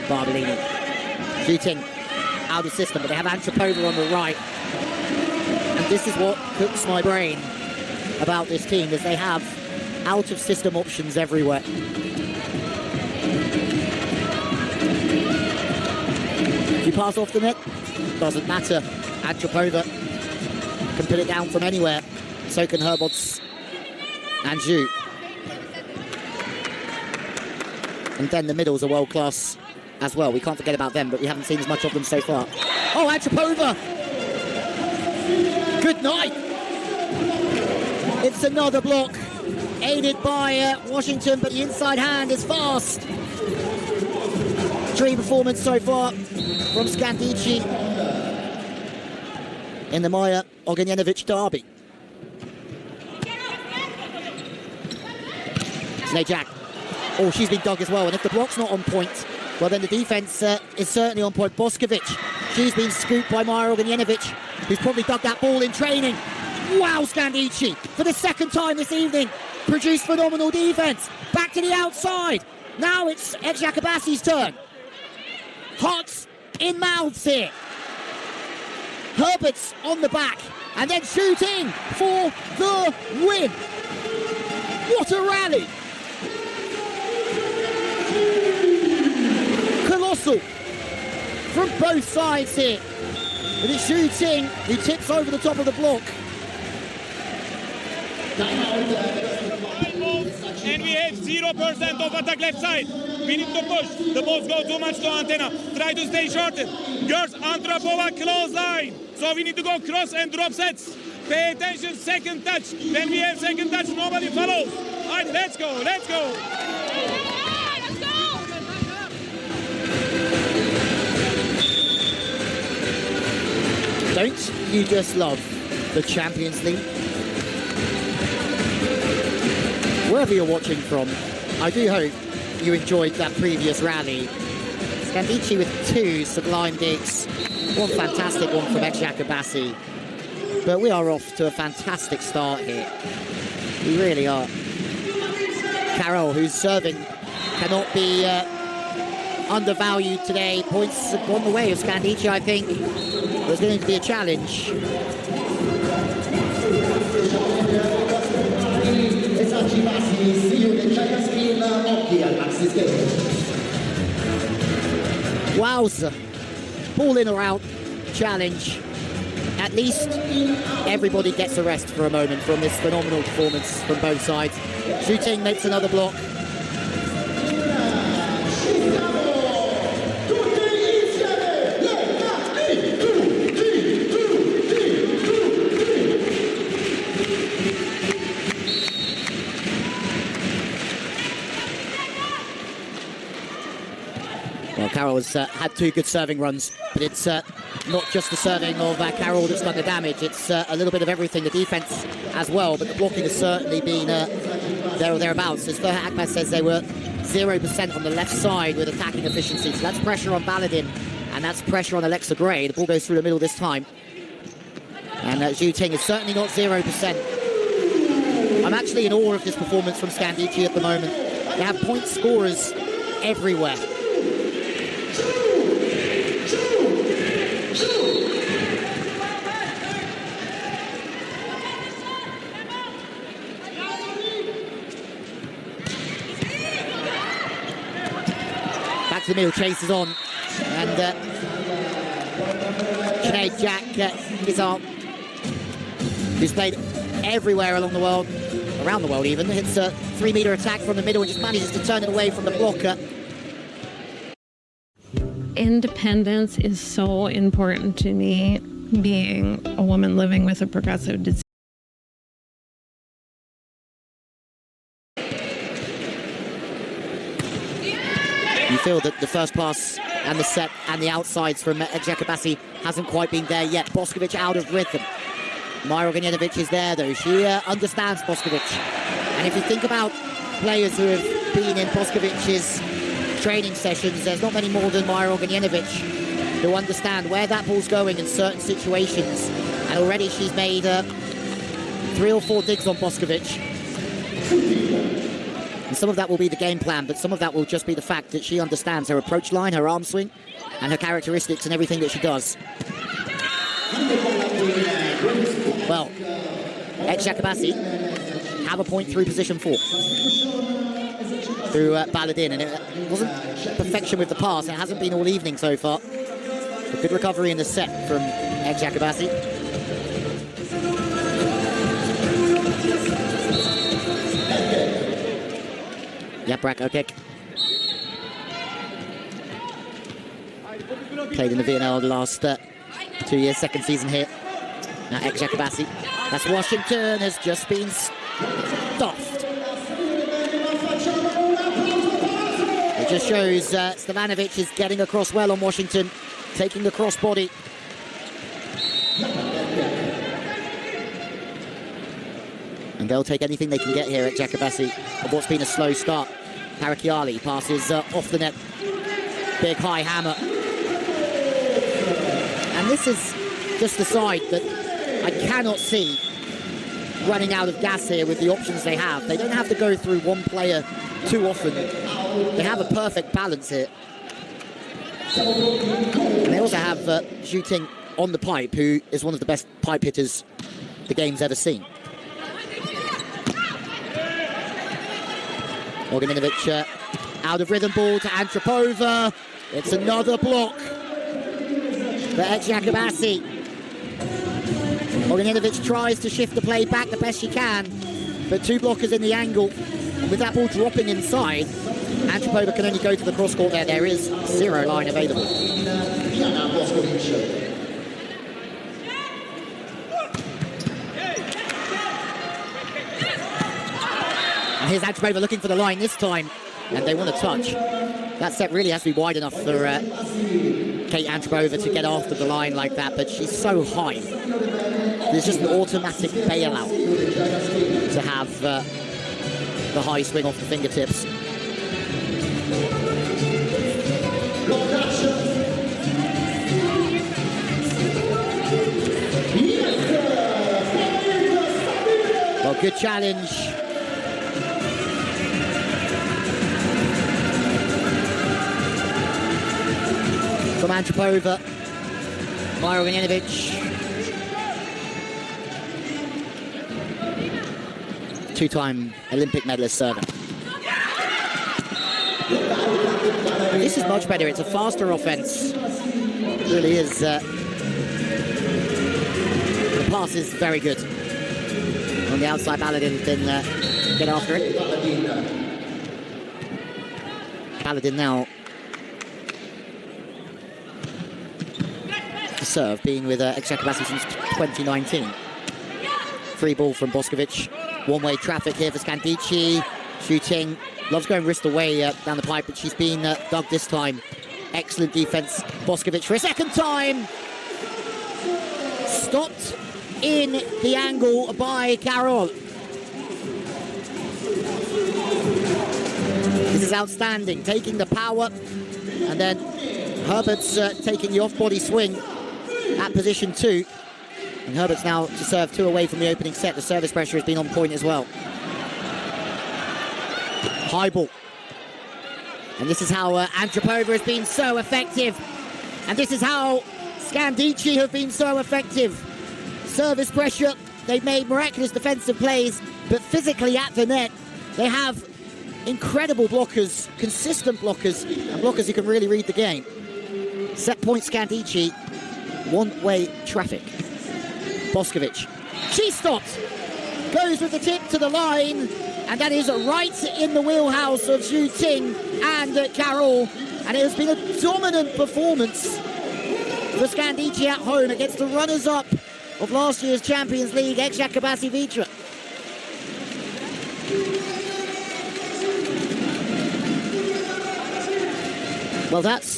Barbolini shooting out of system, but they have Antipova on the right. And this is what cooks my brain about this team, is they have out of system options everywhere. If you pass off the net, doesn't matter. Atropova can put it down from anywhere. So can Herbots and ZHU. And then the middles are world class as well. We can't forget about them, but we haven't seen as much of them so far. Oh, Atropova! Good night! It's another block, aided by Washington, but the inside hand is fast. Dream performance so far from Scandicci in the Myravich derby. Snejak. Oh, she's been dug as well, and if the block's not on point, well, then the defence is certainly on point. Boskovic, she's been scooped by Myravich, who's probably dug that ball in training. Wow, Scandicci, for the second time this evening, produced phenomenal defence. Back to the outside. Now it's Eczacıbaşı's turn. Hearts in mouths here. Herbert's on the back, and then shooting for the win. What a rally. Colossal from both sides here. With his shooting, he tips over the top of the block. And we have 0% of attack left side. We need to push. The balls go too much to Antenna. Try to stay shorter. Girls, Antropova close line. So we need to go cross and drop sets. Pay attention, second touch. When we have second touch, nobody follows. All right, let's go, let's go. Don't you just love the Champions League? Wherever you're watching from, I do hope you enjoyed that previous rally. Scandicci with two sublime digs, one fantastic one from Eczacıbaşı. But we are off to a fantastic start here. We really are. Carol, who's serving, cannot be undervalued today. Points have gone the way of Scandicci, I think. There's going to be a challenge. Wowza. Ball in or out challenge. At least everybody gets a rest for a moment from this phenomenal performance from both sides. Shooting makes another block. Well, Carol has had two good serving runs, but it's not just the serving of Carol that's done the damage. It's a little bit of everything, the defence as well, but the blocking has certainly been there or thereabouts. As Ferhat Akbaz says, they were 0% on the left side with attacking efficiency. So that's pressure on Baladin, and that's pressure on Alexa Gray. The ball goes through the middle this time. And Zhu Ting is certainly not 0%. I'm actually in awe of this performance from Scandicci at the moment. They have point scorers everywhere. Back to the middle, chases on, and Sinead Jack Gizart, who's played everywhere along the world, around the world even, hits a 3-meter attack from the middle and just manages to turn it away from the blocker. Independence is so important to me, being a woman living with a progressive disease. You feel that the first pass and the set and the outsides from Eczacıbaşı hasn't quite been there yet. Boskovic out of rhythm. Myravich is there though. She understands Boskovic. And if you think about players who have been in Boskovic's training sessions, there's not many more than Myravich who understand where that ball's going in certain situations. And already she's made 3 or 4 digs on Boskovic. And some of that will be the game plan, but some of that will just be the fact that she understands her approach line, her arm swing, and her characteristics and everything that she does. Well, Eczacıbaşı have a point through position 4. Through Baladin, and it wasn't perfection with the pass. It hasn't been all evening so far. A good recovery in the set from Eczacıbaşı. Yaprak kick. Played in the VNL the last 2 years, second season here. Now Eczacıbaşı. That's Washington, has just been stuffed. It just shows Myravich is getting across well on Washington, taking the cross body. And they'll take anything they can get here at Eczacıbaşı of what's been a slow start. Harakiali passes off the net. Big high hammer. And this is just the side that I cannot see running out of gas here with the options they have. They don't have to go through one player too often. They have a perfect balance here. And they also have shooting on the pipe, who is one of the best pipe hitters the game's ever seen. Myravich out of rhythm ball to Antipova. It's another block for Eczacıbaşı. Myravich tries to shift the play back the best she can, but 2 blockers in the angle. And with that ball dropping inside, Antipova can only go to the cross court there. There is 0 line available. And here's Antipova looking for the line this time, and they want to touch. That set really has to be wide enough for Kate Antipova to get after the line like that, but she's so high. There's just an automatic bailout to have the high swing off the fingertips. Well, good challenge. From Antipova, Myravich. 2-time Olympic medalist serving. This is much better. It's a faster offense. It really is. The pass is very good. On the outside, Baladin can get after it. Baladin now. The serve being with Eczacıbaşı since 2019. Free ball from Boskovic. One-way traffic here for Scandicci. Shooting. Loves going wrist away down the pipe, but she's been dug this time. Excellent defense. Boskovic for a second time. Stopped in the angle by Carol. This is outstanding. Taking the power. And then Herbert's taking the off-body swing at position 2. And Herbert's now to serve 2 away from the opening set. The service pressure has been on point as well. High ball. And this is how Antipova has been so effective. And this is how Scandicci have been so effective. Service pressure. They've made miraculous defensive plays, but physically at the net, they have incredible blockers, consistent blockers, and blockers who can really read the game. Set point Scandicci, one-way traffic. Boskovic. She stops. Goes with the tip to the line. And that is right in the wheelhouse of Zhu Ting and Carol. And it has been a dominant performance for Scandicci at home against the runners-up of last year's Champions League, Eczacıbaşı Vitra. Well, that's